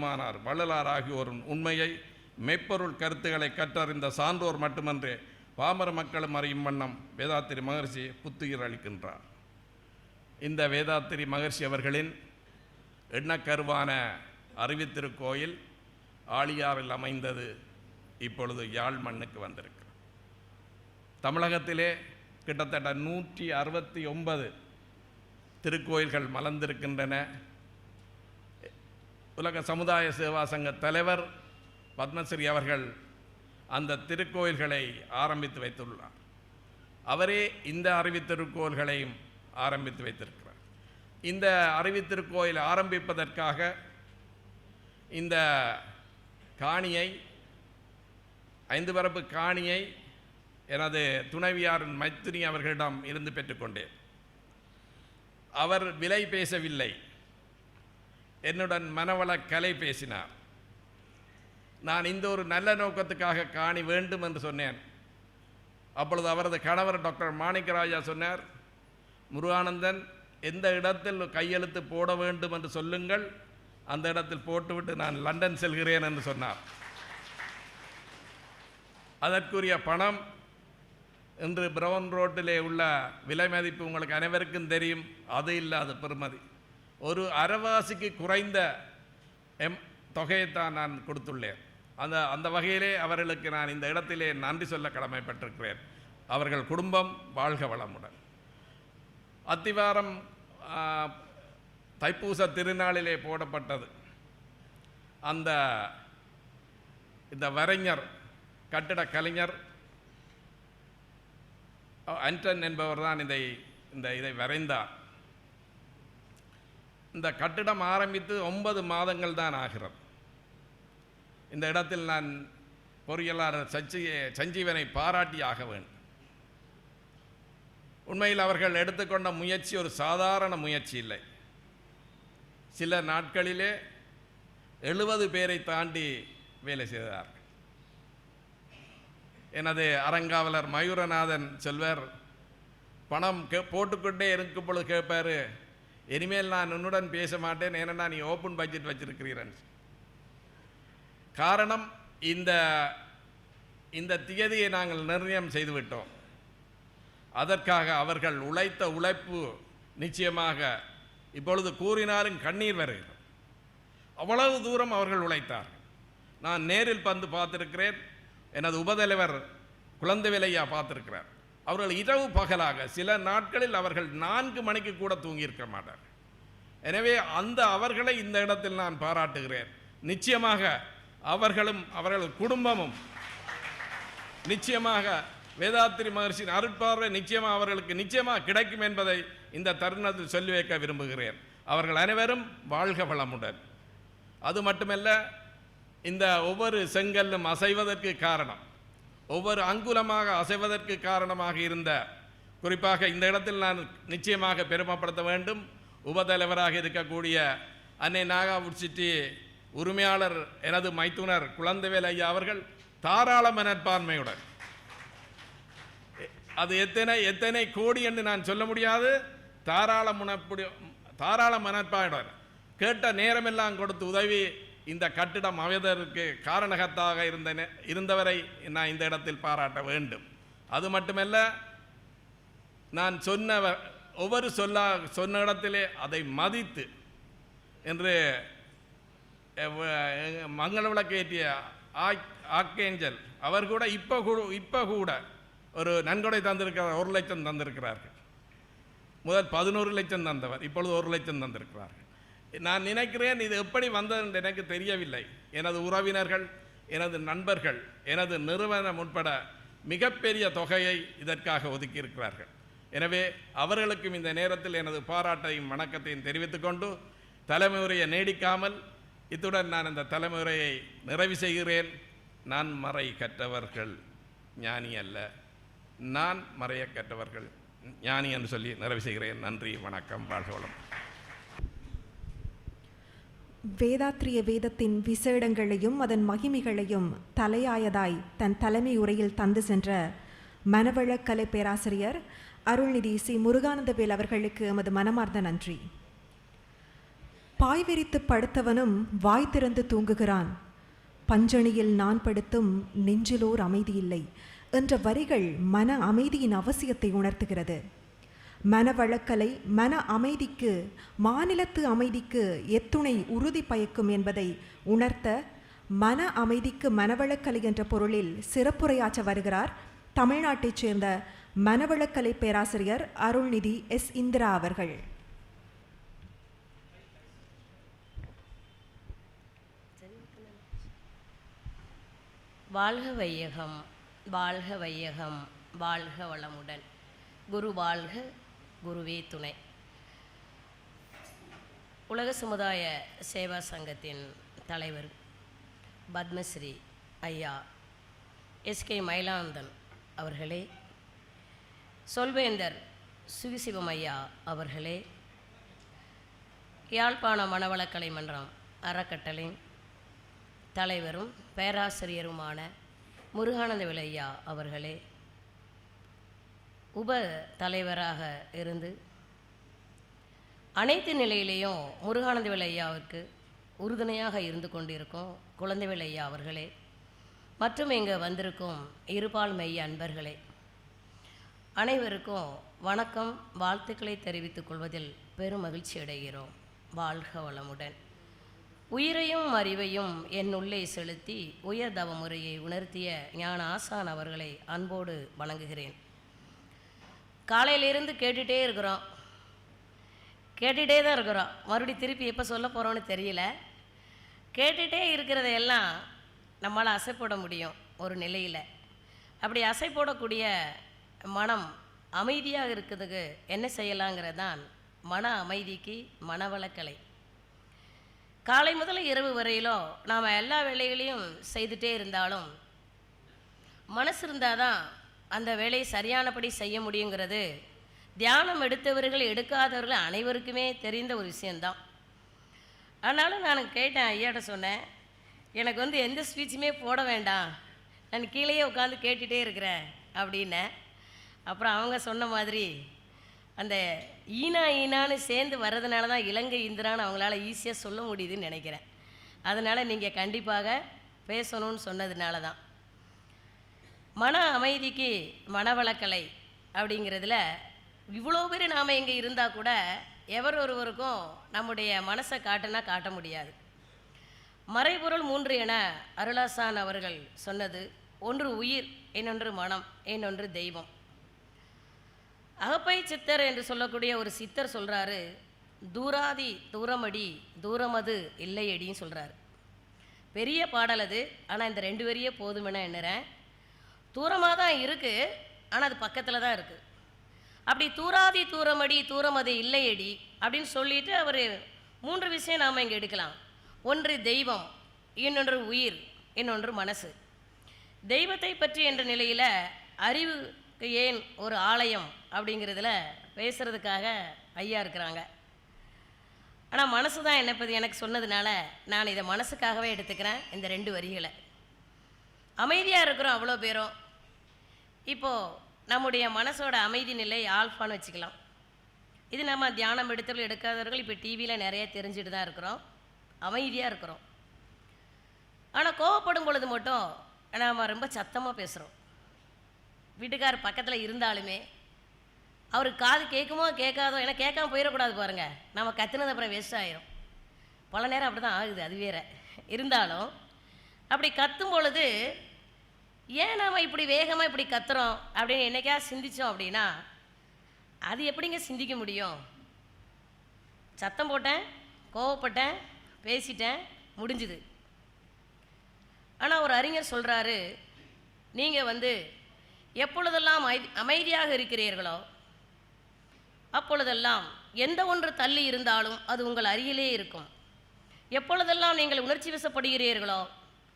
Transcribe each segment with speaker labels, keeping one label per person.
Speaker 1: மானார் வள்ளலார் ஆகியோரின் உண்மையை மெய்ப்பொருள் கருத்துக்களை கற்றறிந்த சான்றோர் மட்டுமன்றே பாமர மக்களும் அறியும் வண்ணம் வேதாத்திரி மகர்ஷி புத்துயிர் அளிக்கின்றார். இந்த வேதாத்திரி மகர்ஷி அவர்களின் எண்ணக்கருவான அறிவித்திருக்கோயில் ஆழியாறில் அமைந்தது இப்பொழுது யாழ் மண்ணுக்கு வந்திருக்கு. தமிழகத்திலே கிட்டத்தட்ட 169 திருக்கோயில்கள் மலர்ந்திருக்கின்றன. உலக சமுதாய சேவா சங்க தலைவர் பத்மஸ்ரீ அவர்கள் அந்த திருக்கோயில்களை ஆரம்பித்து வைத்துள்ளார். அவரே இந்த அறிவித்திருக்கோயில்களையும் ஆரம்பித்து வைத்திருக்கிறார். இந்த அறிவித்திருக்கோயில் ஆரம்பிப்பதற்காக இந்த காணியை 5 வரப்பு காணியை எனது துணைவியாரின் மைத்திரி அவர்களிடம் இருந்து பெற்றுக்கொண்டேன். அவர் விலை பேசவில்லை, என்னுடன் மனவள கலை பேசினார். நான் இந்த ஒரு நல்ல நோக்கத்துக்காக காணி வேண்டும் என்று சொன்னேன். அப்பொழுது அவரது கணவர் டாக்டர் மாணிக்கராஜா சொன்னார், முருகானந்தன், எந்த இடத்தில் கையெழுத்து போட வேண்டும் என்று சொல்லுங்கள், அந்த இடத்தில் போட்டுவிட்டு நான் லண்டன் செல்கிறேன் என்று சொன்னார். அதற்குரிய பணம் இன்று பிரவுன் ரோட்டிலே உள்ள விலை மதிப்பு உங்களுக்கு அனைவருக்கும் தெரியும். அது இல்லாத பெறுமதி ஒரு அரைவாசிக்கு குறைந்த தொகையைத்தான் நான் கொடுத்துள்ளேன். அந்த வகையிலே அவர்களுக்கு நான் இந்த இடத்திலே நன்றி சொல்ல கடமைப்பட்டிருக்கிறேன். அவர்கள் குடும்பம் வாழ்க வளமுடன். அத்திவாரம் தைப்பூச திருநாளிலே போடப்பட்டது. இந்த வரைஞர், கட்டிட கலைஞர் ஆண்டன் என்பவர் தான் இதை வரைந்தார். இந்த கட்டிடம் ஆரம்பித்து 9 மாதங்கள் தான் ஆகிறது. இந்த இடத்தில் நான் பொறியியலாளர் சஞ்சீவனை பாராட்டி ஆக வேண்டும். உண்மையில் அவர்கள் எடுத்துக்கொண்ட முயற்சி ஒரு சாதாரண முயற்சி இல்லை. சில நாட்களிலே 70 பேரை தாண்டி வேலை செய்தார்கள். எனது அறங்காவலர் மயூரநாதன் செல்வர் பணம் போட்டுக்கொண்டே இருக்கும் பொழுது கேட்பார், இனிமேல் நான் உன்னுடன் பேச மாட்டேன், ஏன்னா நீ ஓப்பன் பட்ஜெட் வச்சிருக்கிறீரன். காரணம், இந்த திகதியை நாங்கள் நிர்ணயம் செய்துவிட்டோம். அதற்காக அவர்கள் உழைத்த உழைப்பு நிச்சயமாக இப்பொழுது கூறினாலும் கண்ணீர் வருகிறது. அவ்வளவு தூரம் அவர்கள் உழைத்தார்கள். நான் நேரில் வந்து பார்த்திருக்கிறேன். எனது உபதலைவர் குழந்தைவேலையா பார்த்திருக்கிறார். அவர்கள் இரவு பகலாக சில நாட்களில் அவர்கள் 4 மணிக்கு கூட தூங்கியிருக்க மாட்டார். எனவே அவர்களை இந்த இடத்தில் நான் பாராட்டுகிறேன். நிச்சயமாக அவர்களும் அவர்கள் குடும்பமும் நிச்சயமாக வேதாத்திரி மகர்ஷியின் அருட்பார்வை நிச்சயமாக அவர்களுக்கு நிச்சயமாக கிடைக்கும் என்பதை இந்த தருணத்தில் சொல்லி வைக்க விரும்புகிறேன். அவர்கள் அனைவரும் வாழ்க வளமுடன். அது மட்டுமல்ல, இந்த ஒவ்வொரு செங்கல்லும் அசைவதற்கு காரணம், ஒவ்வொரு அங்குலமாக அசைவதற்கு காரணமாக இருந்த, குறிப்பாக இந்த இடத்தில் நான் நிச்சயமாக பெருமைப்படுத்த வேண்டும், உபதலைவராக இருக்கக்கூடிய அன்னை நாகாவுட்சிட்டி உரிமையாளர் எனது மைத்துனர் குழந்தைவேல் ஐயா அவர்கள் தாராள மனப்பான்மையுடன், அது எத்தனை கோடி என்று நான் சொல்ல முடியாது, தாராள மனப்பான்மையுடன் கேட்ட நேரமெல்லாம் கொடுத்து உதவி இந்த கட்டிடம் அமைவதற்கு காரணகத்தாக இருந்தவரை நான் இந்த இடத்தில் பாராட்ட வேண்டும். அது மட்டுமல்ல, நான் ஒவ்வொரு சொன்ன இடத்திலே அதை மதித்து என்று மங்கள விளக்கேற்றிய ஆர்க்கேஞ்சல் அவர் கூட இப்போ கூட ஒரு நன்கொடை தந்திருக்கிறார். 1 லட்சம் தந்திருக்கிறார்கள். முதல் 11 லட்சம் தந்தவர், இப்பொழுது 1 லட்சம் தந்திருக்கிறார்கள். நான் நினைக்கிறேன், இது எப்படி வந்தது என்று எனக்கு தெரியவில்லை. எனது உறவினர்கள், எனது நண்பர்கள், எனது நிறுவனம் உட்பட மிகப்பெரிய தொகையை இதற்காக ஒதுக்கியிருக்கிறார்கள். எனவே அவர்களுக்கும் இந்த நேரத்தில் எனது பாராட்டையும் வணக்கத்தையும் தெரிவித்துக்கொண்டு, தலைமுறையை நீடிக்காமல் இத்துடன் நான் இந்த தலைமுறையை நிறைவு செய்கிறேன். நான் மறை கற்றவர்கள் ஞானி அல்ல, நான் மறைய கற்றவர்கள் ஞானி என்று சொல்லி நிறைவு செய்கிறேன். நன்றி, வணக்கம், வாழ்க வளம்.
Speaker 2: வேதாத்திரிய வேதத்தின் விசேடங்களையும் அதன் மகிமைகளையும் தலையாயதாய் தன் தலைமை உரையில் தந்து சென்ற மனவள கலை பேராசிரியர் அருள்நிதி சி. முருகானந்தவேல் அவர்களுக்கு எமது மனமார்ந்த நன்றி. பாய் விரித்து படுத்தவனும் வாய் திறந்து தூங்குகிறான். பஞ்சணியில் நான் படுத்தும் நெஞ்சிலோர் அமைதியில்லை என்ற வரிகள் மன அமைதியின் அவசியத்தை உணர்த்துகிறது. மனவளக்கலை மன அமைதிக்கு, மாநிலத்து அமைதிக்கு எத்துணை உறுதி பயக்கும் என்பதை உணர்த்த மன அமைதிக்கு மனவளக்கலை என்ற பொருளில் சிறப்புரையாற்ற வருகிறார் தமிழ்நாட்டைச் சேர்ந்த மனவளக்கலை பேராசிரியர் அருள்நிதி எஸ். இந்திரா அவர்கள்.
Speaker 3: வாழ்க வையகம், வாழ்க வையகம், வாழ்க வளமுடன். குரு வாழ்க, குருவே துணை. உலக சமுதாய சேவா சங்கத்தின் தலைவர் பத்மஸ்ரீ ஐயா எஸ்கே மயிலானந்தன் அவர்களே, சொல்வேந்தர் சுகிசிவம் ஐயா அவர்களே, யாழ்ப்பாண மனவளக்கலை மன்றம் அறக்கட்டளை தலைவரும் பேராசிரியருமான முருகானந்தவேலு ஐயா அவர்களே, உப தலைவராக இருந்து அனைத்து நிலையிலேயும் முருகானந்தவேலு ஐயாவுக்கு உறுதுணையாக இருந்து கொண்டிருக்கும் குழந்தைவேலு ஐயா அவர்களே, மற்றும் இங்கு வந்திருக்கும் இருபால் மெய்ய அன்பர்களே, அனைவருக்கும் வணக்கம், வாழ்த்துக்களை தெரிவித்துக் கொள்வதில் பெரும் மகிழ்ச்சி அடைகிறோம். வாழ்க வளமுடன். உயிரையும் அறிவையும் என் உள்ளே செலுத்தி உயர் தவ முறையை உணர்த்திய ஞான ஆசான் அவர்களை அன்போடு வணங்குகிறேன். காலையிலிருந்து கேட்டுகிட்டே இருக்கிறோம், கேட்டுகிட்டே தான் இருக்கிறோம். மறுபடியும் திருப்பி எப்போ சொல்ல போகிறோன்னு தெரியல. கேட்டுகிட்டே இருக்கிறதையெல்லாம் நம்மளால் அசைப்போட முடியும் ஒரு நிலையில். அப்படி அசைப்போடக்கூடிய மனம் அமைதியாக இருக்கிறதுக்கு என்ன செய்யலாங்கிறது தான் மன அமைதிக்கு மனவளக்கலை. காலை முதல் இரவு வரையிலும் நாம் எல்லா வேலைகளையும் செய்துகிட்டே இருந்தாலும் மனசு இருந்தால் தான் அந்த வேலையை சரியானபடி செய்ய முடியுங்கிறது தியானம் எடுத்தவர்கள் எடுக்காதவர்கள் அனைவருக்குமே தெரிந்த ஒரு விஷயந்தான். ஆனாலும் நான் கேட்டேன், ஐயாட்ட சொன்னேன், எனக்கு எந்த ஸ்பீச்சுமே போட வேண்டாம், நான் கீழேயே உட்காந்து கேட்டுகிட்டே இருக்கிறேன் அப்படின்னேன். அப்புறம் அவங்க சொன்ன மாதிரி அந்த ஈனான்னு சேர்ந்து வர்றதுனால தான் இலங்கை இந்திரான்னு அவங்களால ஈஸியாக சொல்ல முடியுதுன்னு நினைக்கிறேன். அதனால் நீங்கள் கண்டிப்பாக பேசணும்னு சொன்னதுனால தான். மன அமைதிக்கு மனவளக்கலை அப்படிங்கிறதுல இவ்வளோ பேர் நாம் இங்கே இருந்தால் கூட எவர் ஒருவருக்கும் நம்முடைய மனசை காட்டுனா காட்ட முடியாது. மறைபொருள் 3 என அருளாசான் அவர்கள் சொன்னது, ஒன்று உயிர், இன்னொன்று மனம், இன்னொன்று தெய்வம். அகப்பை சித்தர் என்று சொல்லக்கூடிய ஒரு சித்தர் சொல்கிறாரு, தூராதி தூரமடி தூரமது இல்லையடின்னு சொல்கிறாரு. பெரிய பாடல் அது, ஆனால் இந்த 2 வரியே போதுமென எண்ணுறேன். தூரமாக தான் இருக்குது, ஆனால் அது பக்கத்தில் தான் இருக்குது. அப்படி தூராதி தூரமடி தூரமது இல்லையடி அப்படின்னு சொல்லிட்டு அவர் 3 விஷயம் நாம் இங்கே எடுக்கலாம். ஒன்று தெய்வம், இன்னொன்று உயிர், இன்னொன்று மனசு. தெய்வத்தை பற்றி என்ற நிலையில் அறிவுக்கு ஏன் ஒரு ஆலயம் அப்படிங்கிறதுல பேசுகிறதுக்காக ஐயா இருக்கிறாங்க. ஆனால் மனசு தான் என்னை பற்றி எனக்கு சொன்னதுனால நான் இதை மனசுக்காகவே எடுத்துக்கிறேன். இந்த 2 வரிகளை அமைதியாக இருக்கிறோம் அவ்வளோ பேரும். இப்போது நம்முடைய மனசோட அமைதி நிலை ஆல்ஃபான்னு வச்சுக்கலாம். இது நம்ம தியானம் எடுத்தவர்கள் எடுக்காதவர்கள் இப்போ டிவியில் நிறைய தெரிஞ்சுட்டு தான் இருக்கிறோம், அமைதியாக இருக்கிறோம். ஆனால் கோவப்படும் பொழுது மட்டும் நாம் ரொம்ப சத்தமாக பேசுகிறோம். வீட்டுக்கார் பக்கத்தில் இருந்தாலுமே அவருக்கு காது கேட்குமோ கேட்காதோ, ஏன்னா கேட்காம போயிடக்கூடாது பாருங்கள், நம்ம கத்துனது அப்புறம் வேஸ்ட் ஆகிரும். பல நேரம் அப்படி தான் ஆகுது, அது வேற. இருந்தாலும் அப்படி கத்தும் பொழுது ஏன் நாம் இப்படி வேகமாக இப்படி கத்துறோம் அப்படின்னு என்னைக்கா சிந்தித்தோம் அப்படின்னா அது எப்படிங்க சிந்திக்க முடியும்? சத்தம் போட்டேன், கோவப்பட்டேன், பேசிட்டேன், முடிஞ்சுது. ஆனால் ஒரு அறிஞர் சொல்கிறாரு, நீங்கள் எப்பொழுதெல்லாம் அமைதியாக இருக்கிறீர்களோ அப்பொழுதெல்லாம் எந்த ஒன்று தள்ளி இருந்தாலும் அது உங்கள் அருகிலே இருக்கும். எப்பொழுதெல்லாம் நீங்கள் உணர்ச்சி வசப்படுகிறீர்களோ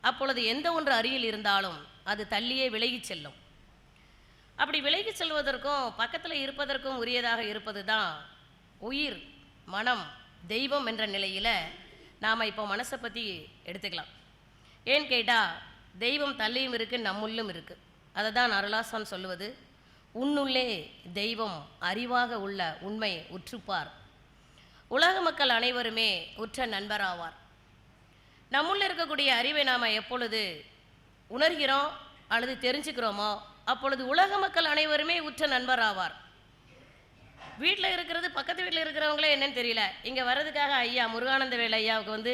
Speaker 3: அப்பொழுது எந்த ஒன்று அருகில் இருந்தாலும் அது தள்ளியே விலகிச் செல்லும். அப்படி விலகிச் செல்வதற்கும் பக்கத்தில் இருப்பதற்கும் உரியதாக இருப்பது தான் உயிர், மனம், தெய்வம் என்ற நிலையில் நாம் இப்போ மனசை பற்றி எடுத்துக்கலாம். ஏன்னு கேட்டால் தெய்வம் தள்ளியும் இருக்குது, நம்முள்ளும் இருக்குது. அதை தான் அருளாசான் சொல்லுவது, உன்னுள்ளே தெய்வம் அறிவாக உள்ள உண்மை உற்றுப்பார். உலக மக்கள் அனைவருமே உற்ற நண்பராவார். நம்முள்ள இருக்கக்கூடிய அறிவை நாம் எப்பொழுது உணர்கிறோம் அல்லது தெரிஞ்சுக்கிறோமோ அப்பொழுது உலக மக்கள் அனைவருமே உற்ற நண்பராவார். வீட்டில் இருக்கிறது பக்கத்து வீட்டில் இருக்கிறவங்களே என்னன்னு தெரியல, இங்கே வர்றதுக்காக ஐயா முருகானந்த வேலு ஐயாவுக்கு வந்து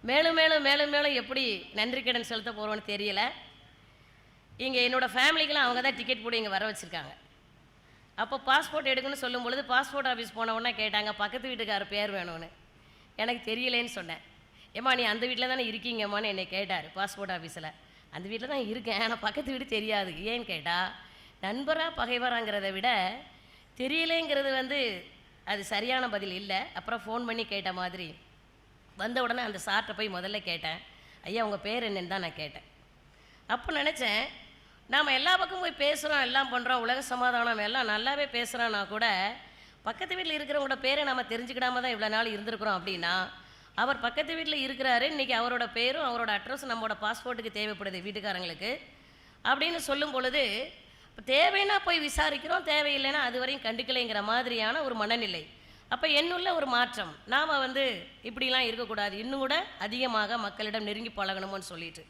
Speaker 3: மேலும் மேலும் மேலும் மேலும் எப்படி நன்றி கடன் செலுத்த போகிறோன்னு தெரியல. இங்கே என்னோடய ஃபேமிலிக்கெலாம் அவங்க தான் டிக்கெட் போட்டு இங்கே வர வச்சுருக்காங்க. அப்போ பாஸ்போர்ட் எடுக்கணும்னு சொல்லும் பொழுது பாஸ்போர்ட் ஆஃபீஸ் போன உடனே கேட்டாங்க பக்கத்து வீட்டுக்கார பேர் வேணும்னு. எனக்கு தெரியலேன்னு சொன்னேன். ஏம்மா நீ அந்த வீட்டில் தானே இருக்கீங்கம்மான்னு என்னை கேட்டார் பாஸ்போர்ட் ஆஃபீஸில். அந்த வீட்டில் தான் இருக்கேன், ஆனால் பக்கத்து வீடு தெரியாது. ஏன்னு கேட்டால் நண்பராக பகைவராங்கிறத விட தெரியலேங்கிறது வந்து அது சரியான பதில் இல்லை. அப்புறம் ஃபோன் பண்ணி கேட்ட மாதிரி வந்த உடனே அந்த சார்கிட்ட போய் முதல்ல கேட்டேன், ஐயா உங்கள் பேர் என்னன்னு தான் நான் கேட்டேன். அப்போ நினச்சேன், நாம் எல்லா பக்கமும் போய் பேசுகிறோம், எல்லாம் பண்ணுறோம், உலக சமாதானம் எல்லாம் நல்லாவே பேசுகிறோன்னா கூட பக்கத்து வீட்டில் இருக்கிறவங்களோட பேரை நம்ம தெரிஞ்சுக்கிடாம தான் இவ்வளோ நாள் இருந்திருக்கிறோம். அப்படின்னா அவர் பக்கத்து வீட்டில் இருக்கிறாரு, இன்றைக்கி அவரோட பேரும் அவரோட அட்ரஸும் நம்மளோட பாஸ்போர்ட்டுக்கு தேவைப்படுது வீட்டுக்காரங்களுக்கு அப்படின்னு சொல்லும் பொழுது தேவைன்னா போய் விசாரிக்கிறோம், தேவையில்லைன்னா அது வரையும் கண்டுக்கலைங்கிற மாதிரியான ஒரு மனநிலை. அப்போ என்னுள்ள ஒரு மாற்றம், நாம் வந்து இப்படிலாம் இருக்கக்கூடாது, இன்னும் கூட அதிகமாக மக்களிடம் நெருங்கி பழகணுமோன்னு சொல்லிட்டு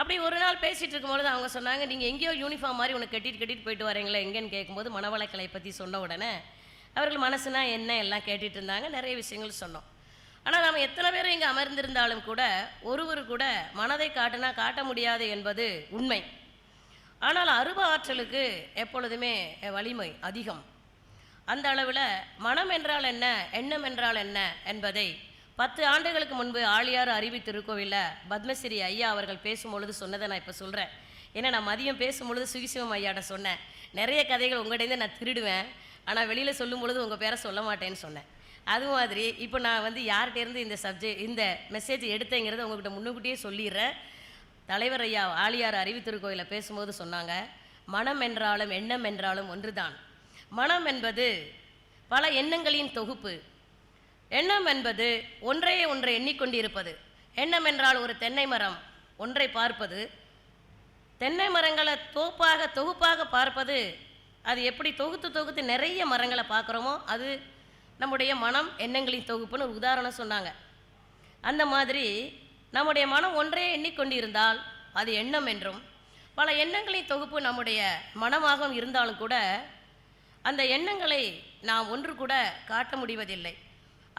Speaker 3: அப்படி ஒரு நாள் பேசிகிட்டு இருக்கும்பொழுது அவங்க சொன்னாங்க, நீங்கள் எங்கேயோ யூனிஃபார்ம் மாதிரி உனக்கு கட்டிட்டு போயிட்டு வரீங்களே எங்கேன்னு கேட்கும்போது மனவளக்கலை பற்றி சொன்ன உடனே அவர்கள் மனசுனா என்ன எல்லாம் கேட்டுட்டு இருந்தாங்க. நிறைய விஷயங்கள் சொன்னோம். ஆனால் நாம் எத்தனை பேர் இங்கே அமர்ந்திருந்தாலும் கூட ஒருவர் கூட மனதை காட்டினா காட்ட முடியாது என்பது உண்மை. ஆனால் அருவ ஆற்றலுக்கு எப்பொழுதுமே வலிமை அதிகம். அந்த அளவில் மனம் என்றால் என்ன, எண்ணம் என்றால் என்ன என்பதை 10 ஆண்டுகளுக்கு முன்பு ஆழியாறு அருவி திருக்கோவிலில் பத்மஸ்ரீ ஐயா அவர்கள் பேசும்பொழுது சொன்னதை நான் இப்போ சொல்கிறேன். ஏன்னா நான் மதியம் பேசும்பொழுது சுகிசிவம் ஐயாட்ட சொன்னேன், நிறைய கதைகள் உங்கள்கிட்ட நான் திருடுவேன், ஆனால் வெளியில் சொல்லும் பொழுது உங்கள் பேரை சொல்ல மாட்டேன்னு சொன்னேன். அது மாதிரி இப்போ நான் வந்து யார்கிட்டேருந்து இந்த மெசேஜ் எடுத்தேங்கிறத உங்கள்கிட்ட முன்னுக்கூட்டியே சொல்லிடுறேன். தலைவர் ஐயா ஆழியாறு அருவி திருக்கோயிலில் பேசும்போது சொன்னாங்க, மனம் என்றாலும் எண்ணம் என்றாலும் ஒன்றுதான். மனம் என்பது பல எண்ணங்களின் தொகுப்பு. எண்ணம் என்பது ஒன்றை எண்ணிக்கொண்டிருப்பது. எண்ணம் என்றால் ஒரு தென்னை மரம் ஒன்றை பார்ப்பது, தென்னை மரங்களை தொகுப்பாக பார்ப்பது. அது எப்படி தொகுத்து நிறைய மரங்களை பார்க்குறோமோ அது நம்முடைய மனம் எண்ணங்களின் தொகுப்புன்னு ஒரு உதாரணம் சொன்னாங்க. அந்த மாதிரி நம்முடைய மனம் ஒன்றே எண்ணிக்கொண்டிருந்தால் அது எண்ணம் என்றும், பல எண்ணங்களின் தொகுப்பு நம்முடைய மனமாகவும் இருந்தாலும் கூட அந்த எண்ணங்களை நாம் ஒன்று கூட காட்ட முடிவதில்லை.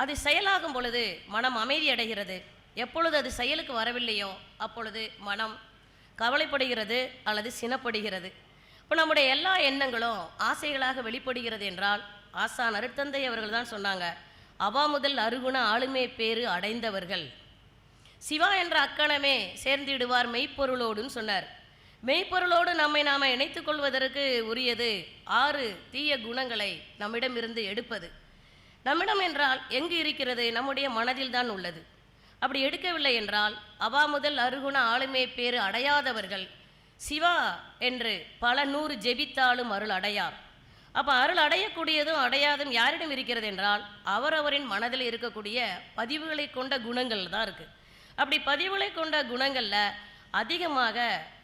Speaker 3: அது செயலாகும் பொழுது மனம் அமைதி அடைகிறது. எப்பொழுது அது செயலுக்கு வரவில்லையோ அப்பொழுது மனம் கவலைப்படுகிறது அல்லது சினப்படுகிறது. இப்போ நம்முடைய எல்லா எண்ணங்களும் ஆசைகளாக வெளிப்படுகிறது என்றால் ஆசான் அருட்தந்தை அவர்கள் தான் சொன்னாங்க, அவா முதல் அருகுண ஆளுமை பேறு அடைந்தவர்கள் சிவா என்ற அக்கணமே சேர்ந்திடுவார் மெய்ப்பொருளோடுன்னு சொன்னார். மெய்ப்பொருளோடு நாம் இணைத்துக் கொள்வதற்கு உரியது 6 தீய குணங்களை நம்மிடமிருந்து எடுப்பது. நம்மிடம் என்றால் எங்கு இருக்கிறது? நம்முடைய மனதில் தான் உள்ளது. அப்படி எடுக்கவில்லை என்றால் அவா முதல் அருகுண ஆளுமை பேறு அடையாதவர்கள் சிவா என்று பல 100 ஜெபித்தாலும் அருள் அடையார். அப்போ அருள் அடையக்கூடியதும் அடையாதும் யாரிடம் இருக்கிறது என்றால் அவரவரின் மனதில் இருக்கக்கூடிய பதிவுகளை கொண்ட குணங்கள் தான் இருக்குது. அப்படி பதிவுகளை கொண்ட குணங்களில் அதிகமாக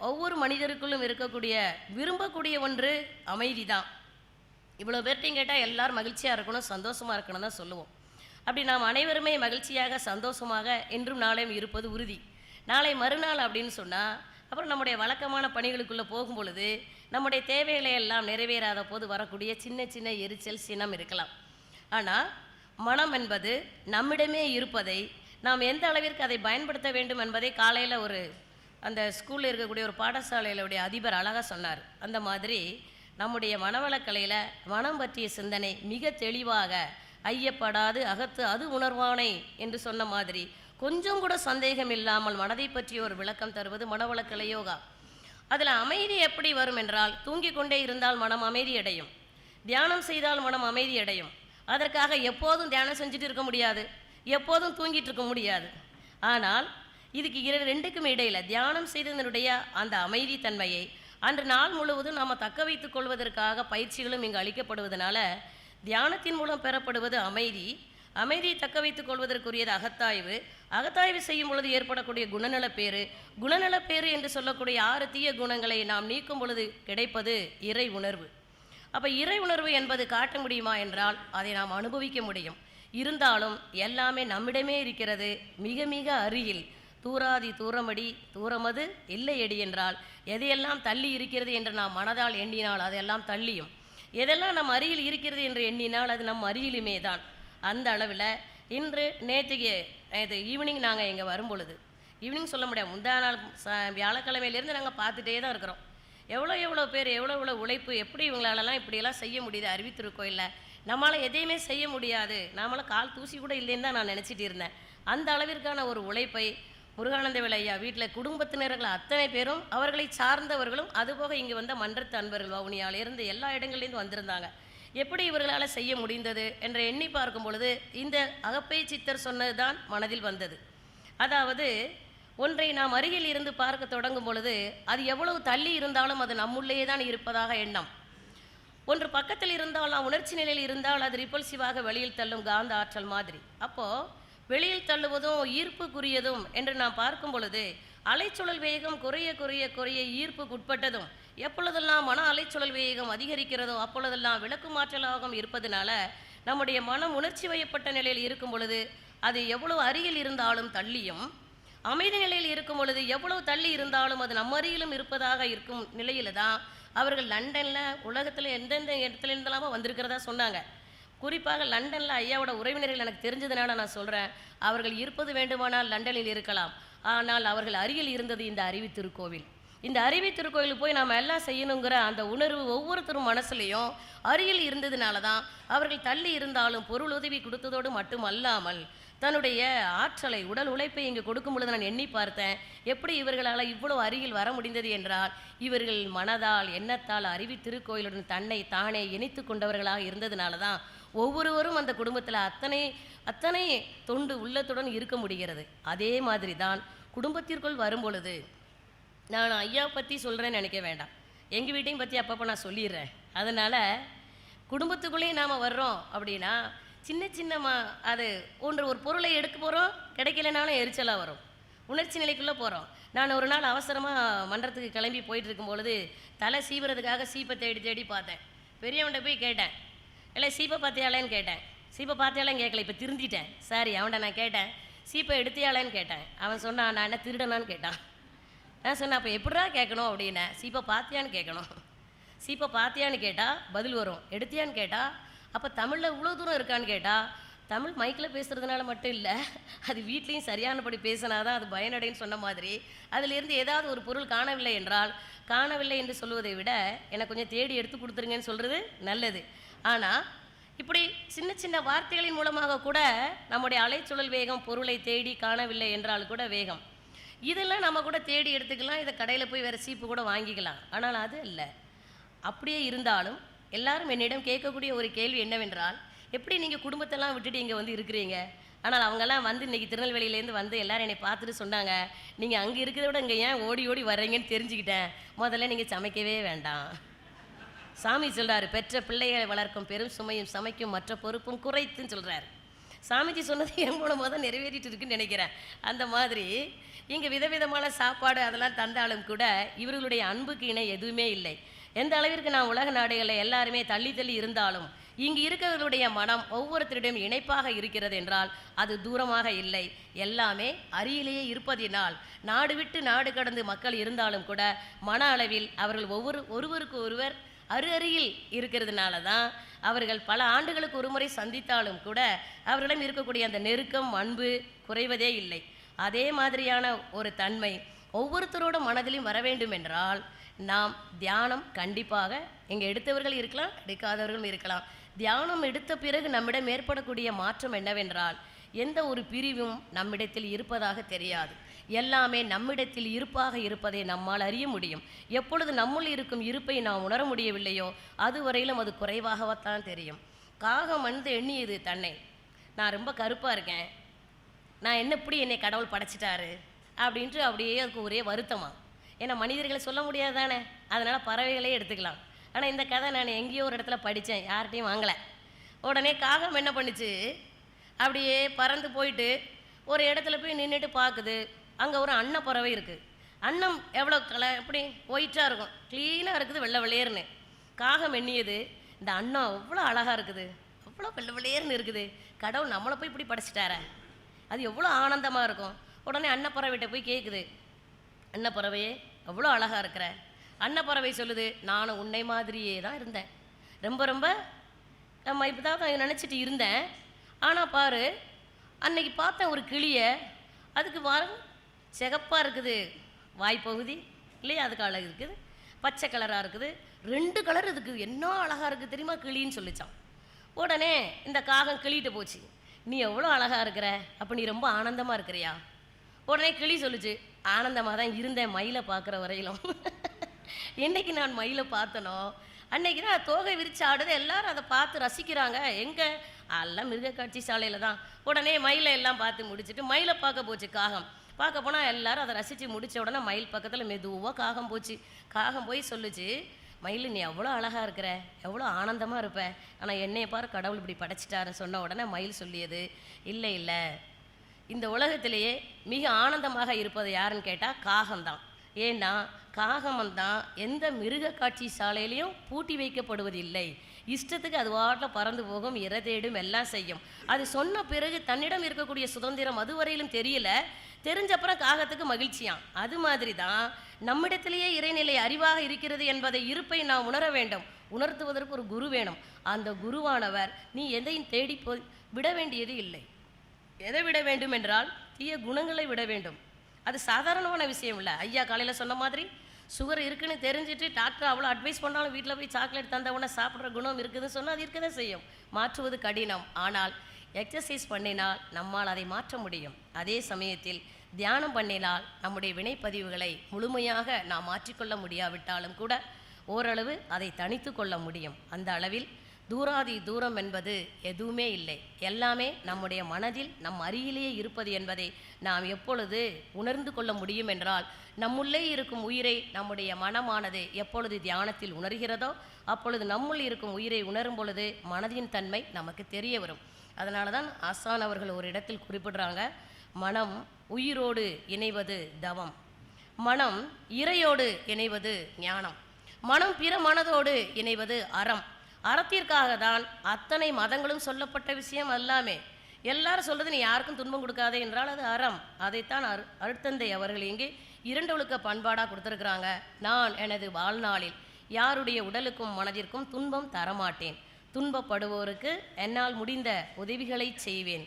Speaker 3: ஒவ்வொரு மனிதருக்குள்ளும் இருக்கக்கூடிய விரும்பக்கூடிய ஒன்று அமைதி தான். இவ்வளோ பேர்ட்டையும் கேட்டால் எல்லோரும் மகிழ்ச்சியாக இருக்கணும், சந்தோஷமாக இருக்கணும் தான் சொல்லுவோம். அப்படி நாம் அனைவருமே மகிழ்ச்சியாக சந்தோஷமாக இன்றும் நாளையும் இருப்பது உறுதி. நாளை மறுநாள் அப்படின்னு சொன்னால் அப்புறம் நம்முடைய வழக்கமான பணிகளுக்குள்ளே போகும் பொழுது நம்முடைய தேவைகளை எல்லாம் நிறைவேறாத போது வரக்கூடிய சின்ன சின்ன எரிச்சல் சினம் இருக்கலாம். ஆனால் மனம் என்பது நம்மிடமே இருப்பதை நாம் எந்த அளவிற்கு அதை பயன்படுத்த வேண்டும் என்பதை காலையில் அந்த ஸ்கூலில் இருக்கக்கூடிய ஒரு பாடசாலையிலுடைய அதிபர் அழகாக சொன்னார். அந்த மாதிரி நம்முடைய மனவளக்கலையில் மனம் பற்றிய சிந்தனை மிக தெளிவாக ஐயப்படாது அகத்து அது உணர்வானை என்று சொன்ன மாதிரி கொஞ்சம் கூட சந்தேகம் இல்லாமல் மனதை பற்றிய ஒரு விளக்கம் தருவது மனவளக்கலை யோகா. அதில் அமைதி எப்படி வரும் என்றால் தூங்கிக் கொண்டே இருந்தால் மனம் அமைதி அடையும், தியானம் செய்தால் மனம் அமைதி அடையும். அதற்காக எப்போதும் தியானம் செஞ்சுட்டு இருக்க முடியாது, எப்போதும் தூங்கிட்டு இருக்க முடியாது. ஆனால் இதுக்கு 2க்கும் இடையில் தியானம் செய்ததனுடைய அந்த அமைதி தன்மையை அன்று நாள் முழுவதும் நாம் தக்க வைத்துக் கொள்வதற்காக பயிற்சிகளும் இங்கு அளிக்கப்படுவதனால தியானத்தின் மூலம் பெறப்படுவது அமைதி, அமைதியை தக்க வைத்துக் கொள்வதற்குரியது அகத்தாய்வு செய்யும் பொழுது ஏற்படக்கூடிய குணநலப்பேறு என்று சொல்லக்கூடிய 6 தீய குணங்களை நாம் நீக்கும் பொழுது கிடைப்பது இறை உணர்வு. அப்போ இறை உணர்வு என்பது காட்ட முடியுமா என்றால் அதை நாம் அனுபவிக்க முடியும். இருந்தாலும் எல்லாமே நம்மிடமே இருக்கிறது, மிக மிக அருகில். தூராதி தூரமடி தூரமது இல்லையடி என்றால் எதையெல்லாம் தள்ளி இருக்கிறது என்று நாம் மனதால் எண்ணினால் அதெல்லாம் தள்ளியும், எதெல்லாம் நம் அருகில் இருக்கிறது என்று எண்ணினால் அது நம் அருகிலுமே தான். அந்த அளவில் இன்று நேற்று ஈவினிங் நாங்கள் இங்கே வரும்பொழுது, ஈவினிங் சொல்ல முடியாது, முந்தா நாள் வியாழக்கிழமையிலேருந்து நாங்கள் பார்த்துட்டே தான் இருக்கிறோம். எவ்வளோ பேர், எவ்வளோ உழைப்பு, எப்படி இவங்களாலலாம் இப்படியெல்லாம் செய்ய முடியுது. அறிவித்திருக்கோயில்லை நம்மளால் எதையுமே செய்ய முடியாது, நம்மளால் கால் தூசி கூட இல்லைன்னு தான் நான் நினச்சிட்டு இருந்தேன். அந்த அளவிற்கான ஒரு உழைப்பை முருகானந்தவேல் ஐயா வீட்டில் குடும்பத்தினர்கள் அத்தனை பேரும், அவர்களை சார்ந்தவர்களும், அதுபோக இங்கே வந்த மன்றத்து அன்பர்கள் வவுனியாவிலிருந்து எல்லா இடங்கள்லேருந்து வந்திருந்தாங்க. எப்படி இவர்களால் செய்ய முடிந்தது என்று எண்ணி பார்க்கும் பொழுது இந்த அகப்பை சித்தர் சொன்னது தான் மனதில் வந்தது. அதாவது ஒன்றை நாம் அருகில் இருந்து பார்க்க தொடங்கும் பொழுது அது எவ்வளவு தள்ளி இருந்தாலும் அது நம்முள்ளே தான் இருப்பதாக எண்ணம். ஒன்று பக்கத்தில் இருந்தால், நாம் உணர்ச்சி நிலையில் இருந்தால் அது ரிப்பல்சிவாக வெளியில் தள்ளும் காந்த ஆற்றல் மாதிரி. அப்போது வெளியில் தள்ளுவதும் ஈர்ப்புக்குரியதும் என்று நாம் பார்க்கும் பொழுது அலைச்சுழல் வேகம் குறைய குறைய குறைய ஈர்ப்புக்குட்பட்டதும், எப்பொழுதெல்லாம் மன அலைச்சுழல் வேகம் அதிகரிக்கிறதோ அப்பொழுதெல்லாம் விளக்குமாற்றலாகவும் இருப்பதனால நம்முடைய மனம் உணர்ச்சி வயப்பட்ட நிலையில் இருக்கும் பொழுது அது எவ்வளவு அருகில் இருந்தாலும் தள்ளியும், அமைதி நிலையில் இருக்கும் பொழுது எவ்வளவு தள்ளி இருந்தாலும் அது நம்ம அருகிலும் இருப்பதாக இருக்கும் நிலையில தான் அவர்கள் லண்டனில் உலகத்தில் எந்தெந்த இடத்துல இருந்தெல்லாமோ வந்திருக்கிறதா சொன்னாங்க. குறிப்பாக லண்டனில் ஐயாவோட உறவினர்கள் எனக்கு தெரிஞ்சதுனால நான் சொல்கிறேன், அவர்கள் இருப்பது வேண்டுமானால் லண்டனில் இருக்கலாம், ஆனால் அவர்கள் அருகில் இருந்தது இந்த அறிவி திருக்கோவில். இந்த அறிவி திருக்கோவிலுக்கு போய் நாம் எல்லாம் செய்யணுங்கிற அந்த உணர்வு ஒவ்வொருத்தரும் மனசுலையும் அருகில் இருந்ததுனால தான் அவர்கள் தள்ளி இருந்தாலும் பொருள் உதவி கொடுத்ததோடு மட்டுமல்லாமல் தன்னுடைய ஆற்றலை, உடல் உழைப்பை இங்கு கொடுக்கும் பொழுது நான் எண்ணி பார்த்தேன், எப்படி இவர்களால் இவ்வளோ அருகில் வர முடிந்தது என்றால் இவர்கள் மனதால் எண்ணத்தால் அறிவி திருக்கோயிலுடன் தன்னை தானே இணைத்து கொண்டவர்களாக இருந்ததுனால தான் ஒவ்வொருவரும் அந்த குடும்பத்தில் அத்தனை தொண்டு உள்ளத்துடன் இருக்க முடிகிறது. அதே மாதிரி தான் குடும்பத்திற்குள் வரும் பொழுது, நான் ஐயா பற்றி சொல்கிறேன்னு நினைக்க வேண்டாம், எங்கள் வீட்டையும் பற்றி அப்பப்போ நான் சொல்லிடுறேன். அதனால் குடும்பத்துக்குள்ளேயும் நாம் வர்றோம் அப்படின்னா சின்ன அது ஒரு பொருளை எடுக்க போகிறோம், கிடைக்கலனாலும் எரிச்சலாக வரும், உணர்ச்சி நிலைக்குள்ளே போகிறோம். நான் ஒரு நாள் அவசரமாக மன்றத்துக்கு கிளம்பி போயிட்டு இருக்கும்பொழுது தலை சீவுறதுக்காக சீப்பை தேடி தேடி பார்த்தேன். பெரியவன்கிட்ட போய் கேட்டேன், இல்லை சீப்பை பார்த்தியாலேன்னு கேட்டேன். சீப்பை பார்த்தியாலேன்னு கேட்கல, இப்போ திருந்திட்டேன். சாரி, அவன்கிட்ட நான் கேட்டேன், சீப்பை எடுத்தியாலேன்னு கேட்டேன். அவன் சொன்னான், நான் என்ன திருடனான்னு கேட்டான். நான் சொன்னேன், அப்போ எப்படிடா கேட்கணும் அப்படின்னேன். சீப்பை பார்த்தியான்னு கேட்கணும். சீப்பை பார்த்தியான்னு கேட்டால் பதில் வரும், எடுத்தியான்னு கேட்டால், அப்போ தமிழில் இவ்வளோ தூரம் இருக்கான்னு கேட்டால், தமிழ் மைக்கில் பேசுகிறதுனால மட்டும் இல்லை, அது வீட்லேயும் சரியானபடி பேசினா தான் அது பயனடைன்னு சொன்ன மாதிரி, அதிலிருந்து ஏதாவது ஒரு பொருள் காணவில்லை என்றால், காணவில்லை என்று சொல்வதை விட எனக்கு கொஞ்சம் தேடி எடுத்து கொடுத்துருங்கன்னு சொல்கிறது நல்லது. ஆனால் இப்படி சின்ன வார்த்தைகளின் மூலமாக கூட நம்முடைய அலைச்சுழல் வேகம், பொருளை தேடி காணவில்லை என்றால் கூட வேகம், இதெல்லாம் நம்ம கூட தேடி எடுத்துக்கலாம், இதை கடையில் போய் வேறு சீப்பு கூட வாங்கிக்கலாம். ஆனால் அது இல்லை. அப்படியே இருந்தாலும் எல்லாரும் என்னிடம் கேட்கக்கூடிய ஒரு கேள்வி என்னவென்றால், எப்படி நீங்கள் குடும்பத்தெல்லாம் விட்டுட்டு இங்கே வந்து இருக்கிறீங்க? ஆனால் அவங்கெல்லாம் வந்து இன்றைக்கி திருநெல்வேலியிலேருந்து வந்து எல்லோரும் என்னை பார்த்துட்டு சொன்னாங்க, நீங்கள் அங்கே இருக்கிறத விட இங்கே ஏன் ஓடி ஓடி வர்றீங்கன்னு தெரிஞ்சுக்கிட்டேன், முதல்ல நீங்கள் சமைக்கவே வேண்டாம். சாமி சொல்கிறாரு, பெற்ற பிள்ளைகளை வளர்க்கும் பெரும் சுமையும் சமைக்கும் மற்ற பொறுப்பும் குறைத்துன்னு சொல்கிறாரு. சாமிஜி சொன்னது என் மூலமாக தான் நிறைவேறிட்டு இருக்குன்னு நினைக்கிறேன். அந்த மாதிரி இங்கே விதவிதமான சாப்பாடு அதெல்லாம் தந்தாலும் கூட இவர்களுடைய அன்புக்கு இணை எதுவுமே இல்லை. எந்த அளவிற்கு நான் உலக நாடுகளில் எல்லாருமே தள்ளி தள்ளி இருந்தாலும் இங்கு இருக்கிறவர்களுடைய மனம் ஒவ்வொருத்தரிடம் இணைப்பாக இருக்கிறது என்றால் அது தூரமாக இல்லை, எல்லாமே அருகிலேயே இருப்பதினால் நாடு விட்டு நாடு கடந்து மக்கள் இருந்தாலும் கூட மன அளவில் அவர்கள் ஒருவருக்கு ஒருவர் அருகில் இருக்கிறதுனால தான் அவர்கள் பல ஆண்டுகளுக்கு ஒரு முறை சந்தித்தாலும் கூட அவர்களிடம் இருக்கக்கூடிய அந்த நெருக்கம், அன்பு குறைவதே இல்லை. அதே மாதிரியான ஒரு தன்மை ஒவ்வொருத்தரோட மனதிலும் வர வேண்டும் என்றால் நாம் தியானம் கண்டிப்பாக இங்கே எடுத்தவர்கள் இருக்கலாம், எடுக்காதவர்களும் இருக்கலாம். தியானம் எடுத்த பிறகு நம்மிடம் ஏற்படக்கூடிய மாற்றம் என்னவென்றால் எந்த ஒரு பிரிவும் நம்மிடத்தில் இருப்பதாக தெரியாது, எல்லாமே நம்மிடத்தில் இருப்பாக இருப்பதை நம்மால் அறிய முடியும். எப்பொழுது நம்முள் இருக்கும் இருப்பை நாம் உணர முடியவில்லையோ அதுவரையிலும் அது குறைவாகத்தான் தெரியும். காகம் வந்து எண்ணியது தன்னை, நான் ரொம்ப கருப்பாக இருக்கேன், நான் என்னை கடவுள் படைச்சிட்டாரு அப்படின்ட்டு அப்படியே அதுக்கு ஒரே வருத்தமாக. ஏன்னா மனிதர்களை சொல்ல முடியாது தானே, அதனால் பறவைகளே எடுத்துக்கலாம். ஆனால் இந்த கதை நான் எங்கேயோ ஒரு இடத்துல படித்தேன், யார்கிட்டையும் வாங்கலை. உடனே காகம் என்ன பண்ணிச்சு, அப்படியே பறந்து போயிட்டு ஒரு இடத்துல போய் நின்றுட்டு பார்க்குது, அங்கே ஒரு அன்ன பறவை இருக்குது. அன்னம் எவ்வளோ எப்படி ஒயிட்டாக இருக்கும், க்ளீனாக இருக்குது, வெள்ளை வெள்ளையர்னு. காகம் எண்ணியது, இந்த அன்னம் அவ்வளோ அழகாக இருக்குது, அவ்வளோ வெள்ளை வெள்ளையர்னு இருக்குது, கடவுள் நம்மளை போய் இப்படி படைச்சிட்டாரே, அது எவ்வளோ ஆனந்தமாக இருக்கும். உடனே அன்னப்பறவைகிட்ட போய் கேட்குது, அன்னப்பறவையே எவ்வளோ அழகாக இருக்கிற. அன்னப்பறவை சொல்லுது, நானும் உன்னை மாதிரியே தான் இருந்தேன், ரொம்ப ரொம்ப நம்ம இப்போ தான் நினச்சிட்டு இருந்தேன். ஆனால் பாரு, அன்னைக்கு பார்த்தேன் ஒரு கிளியை, அதுக்கு சிகப்பாக இருக்குது வாய்ப்பகுதி இல்லையா, அதுக்கு அழகு இருக்குது, பச்சை கலராக இருக்குது, 2 கலர் இதுக்கு என்ன அழகாக இருக்குது தெரியுமா கிளின்னு சொல்லிச்சான். உடனே இந்த காகம் கிளிகிட்ட போச்சு, நீ எவ்வளோ அழகாக இருக்கிற, அப்போ நீ ரொம்ப ஆனந்தமாக இருக்கிறியா? உடனே கிளி சொல்லிச்சு, ஆனந்தமாக தான் இருந்தேன் மயிலை பார்க்குற வரையிலும். என்னைக்கு நான் மயிலை பார்த்தனோ அன்னைக்கு தான் தோகை விரிச்சு ஆடுது, எல்லாரும் அதை பார்த்து ரசிக்கிறாங்க. எங்கே? எல்லாம் மிருக காட்சி சாலையில் தான். உடனே மயிலை எல்லாம் பார்த்து முடிச்சுட்டு மயிலை பார்க்க போச்சு காகம். பார்க்க போனால் எல்லாரும் அதை ரசித்து முடித்த உடனே மயில் பக்கத்தில் மெதுவாக காகம் போச்சு. காகம் போய் சொல்லுச்சு, மயில் நீ எவ்வளோ அழகாக இருக்கிற, எவ்வளோ ஆனந்தமாக இருப்ப, ஆனால் என்னைய பாரு கடவுள் இப்படி படைச்சிட்டாருன்னு சொன்ன உடனே மயில் சொல்லியது, இல்லை இல்லை, இந்த உலகத்திலேயே மிக ஆனந்தமாக இருப்பது யாருன்னு கேட்டால் காகம்தான். ஏன்னா காகம்தான் எந்த மிருக காட்சி சாலையிலையும் பூட்டி வைக்கப்படுவதில்லை. இஷ்டத்துக்கு அது வாட்டில் பறந்து போகும், இரை தேடும், எல்லாம் செய்யும். அது சொன்ன பிறகு தன்னிடம் இருக்கக்கூடிய சுதந்திரம் அதுவரையிலும் தெரியல, தெரிஞ்சப்புறம் காகத்துக்கு மகிழ்ச்சியாம். அது மாதிரி தான் நம்மிடத்திலேயே இறைநிலை அறிவாக இருக்கிறது என்பதை இருப்பை நாம் உணர வேண்டும். உணர்த்துவதற்கு ஒரு குரு வேணும். அந்த குருவானவர் நீ எதையும் தேடி போய் விட வேண்டியது இல்லை. எதை விட வேண்டும் என்றால் தீய குணங்களை விட வேண்டும். அது சாதாரணமான விஷயம் இல்லை. ஐயா காலையில் சொன்ன மாதிரி சுகர் இருக்குன்னு தெரிஞ்சுட்டு டாக்டர் அவ்வளோ அட்வைஸ் பண்ணாலும் வீட்டில் போய் சாக்லேட் தந்தவுடனே சாப்பிட்ற குணம் இருக்குதுன்னு சொன்னால் அது இருக்க தான் செய்யும். மாற்றுவது கடினம். ஆனால் எக்ஸசைஸ் பண்ணினால் நம்மால் அதை மாற்ற முடியும். அதே சமயத்தில் தியானம் பண்ணினால் நம்முடைய வினைப்பதிவுகளை முழுமையாக நாம் மாற்றிக்கொள்ள முடியாவிட்டாலும் கூட ஓரளவு அதை தனித்து கொள்ள முடியும். அந்த அளவில் தூராதி தூரம் என்பது எதுவுமே இல்லை. எல்லாமே நம்முடைய மனதில் நம் அருகிலேயே இருப்பது என்பதை நாம் எப்பொழுது உணர்ந்து கொள்ள முடியும் என்றால், நம்முள்ளே இருக்கும் உயிரை நம்முடைய மனமானது எப்பொழுது தியானத்தில் உணர்கிறதோ அப்பொழுது நம்முள் இருக்கும் உயிரை உணரும் பொழுது மனதின் தன்மை நமக்கு தெரிய வரும். அதனால தான் ஆசான் அவர்கள் ஒரு இடத்தில் குறிப்பிடுறாங்க, மனம் உயிரோடு இணைவது தவம், மனம் இறையோடு இணைவது ஞானம், மனம் பிற மனதோடு இணைவது அறம். அறத்திற்காக தான் அத்தனை மதங்களும் சொல்லப்பட்ட விஷயம் எல்லாமே. எல்லாரும் சொல்றது நீ யாருக்கும் துன்பம் கொடுக்காதே என்றால் அது அறம். அதைத்தான் அருட்தந்தை அவர்கள் இங்கே 2 ஒழுக்க பண்பாடாக கொடுத்துருக்குறாங்க. நான் எனது வாழ்நாளில் யாருடைய உடலுக்கும் மனதிற்கும் துன்பம் தரமாட்டேன், துன்பப்படுவோருக்கு என்னால் முடிந்த உதவிகளை செய்வேன்.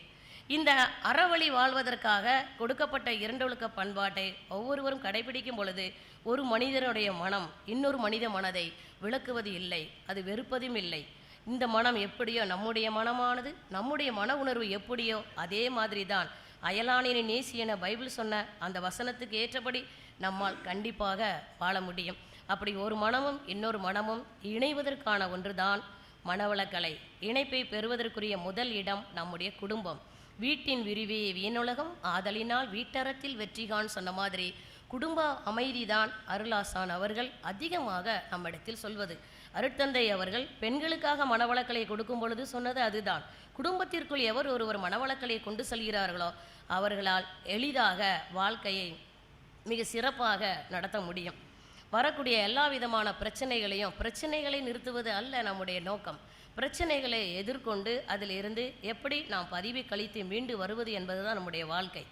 Speaker 3: இந்த அறவழி வாழ்வதற்காக கொடுக்கப்பட்ட 2 ஒழுக்க பண்பாட்டை ஒவ்வொருவரும் கடைபிடிக்கும் பொழுது ஒரு மனிதனுடைய மனம் இன்னொரு மனித மனதை விளக்குவது இல்லை, அது வெறுப்பதும் இல்லை. இந்த மனம் எப்படியோ நம்முடைய மனமானது, நம்முடைய மன உணர்வு எப்படியோ அதே மாதிரி தான் அயலானினை நேசி என பைபிள் சொன்ன அந்த வசனத்துக்கு ஏற்றபடி நம்மால் கண்டிப்பாக வாழ முடியும். அப்படி ஒரு மனமும் இன்னொரு மனமும் இணைவதற்கான ஒன்றுதான் மனவளக்கலை. இணைப்பை பெறுவதற்குரிய முதல் இடம் நம்முடைய குடும்பம். வீட்டின் விரிவே வீணுலகம் ஆதலினால் வீட்டறத்தில் வெற்றிகான் சொன்ன மாதிரி குடும்ப அமைதிதான் அருளாசான் அவர்கள் அதிகமாக நம்மிடத்தில் சொல்வது. அருட்தந்தை அவர்கள் பெண்களுக்காக மனவளக்கலை கொடுக்கும் பொழுது சொன்னது அதுதான். குடும்பத்திற்குள் எவர் ஒருவர் மனவளக்கலை கொண்டு செல்கிறார்களோ அவர்களால் எளிதாக வாழ்க்கையை மிக சிறப்பாக நடத்த முடியும். வரக்கூடிய எல்லா விதமான பிரச்சனைகளை நிறுத்துவது அல்ல நம்முடைய நோக்கம். பிரச்சனைகளை எதிர்கொண்டு அதிலிருந்து எப்படி நாம் பதிவை கழித்து மீண்டு வருவது என்பதுதான் நம்முடைய வாழ்க்கை.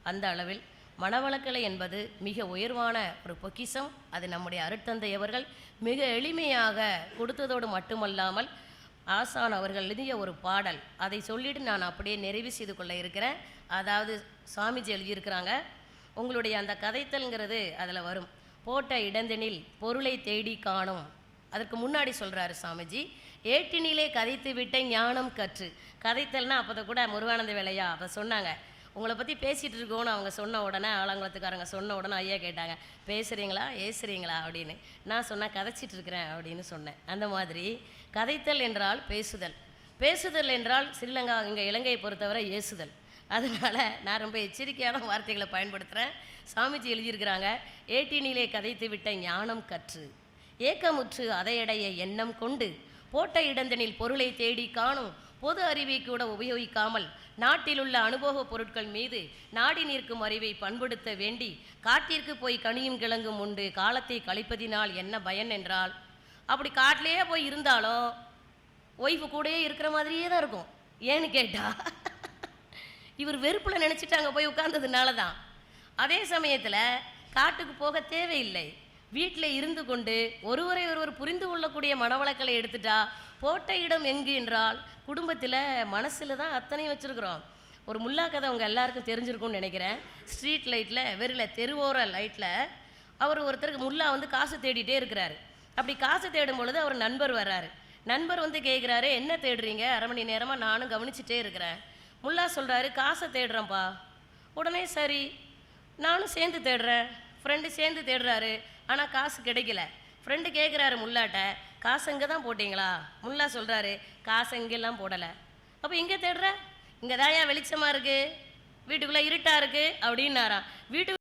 Speaker 3: அந்த அளவில் மனவளக்கலை என்பது மிக உயர்வான ஒரு பொக்கிஷம். அது நம்முடைய அருட்தந்தை அவர்கள் மிக எளிமையாக கொடுத்ததோடு மட்டுமல்லாமல் ஆசான் அவர்கள் எழுதிய ஒரு பாடல், அதை சொல்லிட்டு நான் அப்படியே நிறைவு செய்து கொள்ள இருக்கிறேன். அதாவது சுவாமிஜி எழுதியிருக்கிறாங்க, உங்களுடைய அந்த கதைத்தல்ங்கிறது அதில் வரும், போட்ட இடந்தெனில் பொருளை தேடி காணும். அதற்கு முன்னாடி சொல்கிறாரு சாமிஜி, ஏட்டினிலே கதைத்து விட்ட ஞானம் கற்று. கதைத்தல்னா அப்போதை கூட முருகானந்த வேலையா அப்போ சொன்னாங்க, உங்களை பற்றி பேசிகிட்டு இருக்கோன்னு அவங்க சொன்ன உடனே ஆலங்குளத்துக்காரங்க சொன்ன உடனே ஐயா கேட்டாங்க, பேசுகிறீங்களா ஏசுகிறீங்களா அப்படின்னு. நான் சொன்னேன் கதைச்சிட்டு இருக்கிறேன் அப்படின்னு சொன்னேன். அந்த மாதிரி கதைத்தல் என்றால் பேசுதல், பேசுதல் என்றால் ஸ்ரீலங்கா இங்கே இலங்கையை பொறுத்தவரை ஏசுதல். அதனால் நான் ரொம்ப எச்சரிக்கையான வார்த்தைகளை பயன்படுத்துகிறேன். சாமிஜி எழுதியிருக்கிறாங்க, ஏட்டினிலே கதைத்து விட்ட ஞானம் கற்று ஏக்கமுற்று அதையடைய எண்ணம் கொண்டு போட்ட இடந்தனில் பொருளை தேடி காணும் பொது அறிவை கூட உபயோகிக்காமல் நாட்டில் உள்ள அனுபவ பொருட்கள் மீது நாடி நிற்கும் அறிவை பண்படுத்த வேண்டி காட்டிற்கு போய் கனியும் கிழங்கும் உண்டு காலத்தை கழிப்பதினால் என்ன பயன் என்றால், அப்படி காட்டிலேயே போய் இருந்தாலும் ஒய்ஃபு கூடயே இருக்கிற மாதிரியே தான் இருக்கும். ஏன்னு கேட்டால் இவர் வெறுப்பில் நினச்சிட்டு அங்கே போய் உட்கார்ந்ததுனால தான். அதே சமயத்தில் காட்டுக்கு போக தேவையில்லை, வீட்டில் இருந்து கொண்டு ஒருவரை ஒருவர் புரிந்து கொள்ளக்கூடிய மனவளக்கலை எடுத்துட்டா போட்ட இடம் எங்கு என்றால் குடும்பத்தில் மனசில் தான் அத்தனையும் வச்சுருக்குறோம். ஒரு முல்லா கதை உங்கள் எல்லாருக்கும் தெரிஞ்சிருக்கும்னு நினைக்கிறேன். ஸ்ட்ரீட் லைட்டில் வெறில் தெருவோர லைட்டில் அவர் ஒருத்தருக்கு முல்லா வந்து காசு தேடிட்டே இருக்கிறாரு. அப்படி காசு தேடும் பொழுது அவர் நண்பர் வர்றாரு. நண்பர் வந்து கேட்குறாரு, என்ன தேடுறீங்க? 1/2 மணி நேரமாக நானும் கவனிச்சுட்டே இருக்கிறேன். முல்லா சொல்கிறாரு, காசை தேடுறேன்ப்பா. உடனே சரி நானும் சேர்ந்து தேடுறேன். ஃப்ரெண்டு சேர்ந்து தேடுறாரு, ஆனால் காசு கிடைக்கல. ஃப்ரெண்டு கேட்குறாரு முல்லாட்ட, காசு இங்கே தான் போட்டிங்களா? முல்லா சொல்கிறாரு, காசு இங்கெல்லாம் போடலை. அப்போ இங்கே தேடுற? இங்கே தான் ஏன் வெளிச்சமாக இருக்குது, வீட்டுக்குள்ளே இருட்டாக இருக்குது அப்படின்னாராம். வீட்டுக்குள்ளே